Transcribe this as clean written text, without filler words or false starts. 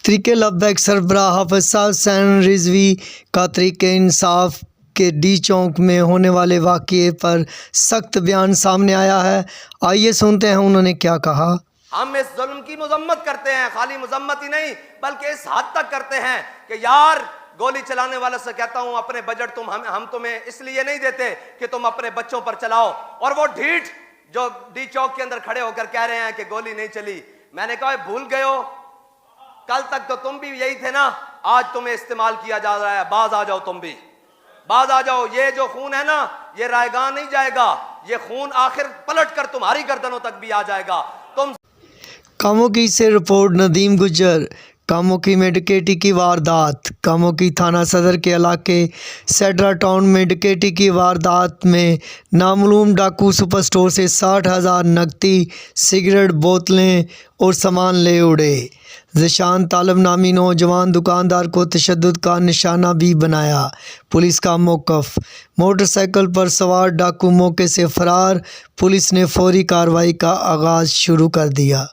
तहरीक लब्बैक सरबराह हाफिज हुसैन रिजवी का तहरीक इंसाफ के डी चौक में होने वाले वाक़ये पर सख्त बयान सामने आया है। आइए सुनते हैं उन्होंने क्या कहा। हम इस जुल्म की मजम्मत करते हैं, खाली मजम्मत ही नहीं बल्कि इस हद तक करते हैं कि यार गोली चलाने वाले से कहता हूं अपने बजट हम तुम्हें इसलिए नहीं देते कि तुम अपने बच्चों पर चलाओ, और वो ढीठ जो डी चौक के अंदर खड़े होकर कह रहे हैं कि गोली नहीं चली। मैंने कहा भूल गए हो, कल तक तो तुम भी यही थे ना, आज तुम्हें इस्तेमाल किया जा रहा है, बाज आ जाओ, तुम भी बाज आ जाओ। ये जो खून है ना ये रायगां नहीं जाएगा, ये खून आखिर पलट कर तुम्हारी गर्दनों तक भी आ जाएगा। तुम कामोकी से रिपोर्ट नदीम गुज्जर। कामोकी में डकैती की वारदात। कामोकी थाना सदर के इलाके सेड्रा टाउन में डकैती की वारदात में नामालूम डाकू सुपर स्टोर से 60,000 नकदी, सिगरेट बोतलें और सामान ले उड़े। ज़ीशान तालब नामी नौजवान दुकानदार को तशद्दुद का निशाना भी बनाया। पुलिस का मौक़िफ़। मोटरसाइकिल पर सवार डाकू मौके से फ़रार। पुलिस ने फौरी कार्रवाई का आगाज़ शुरू कर दिया।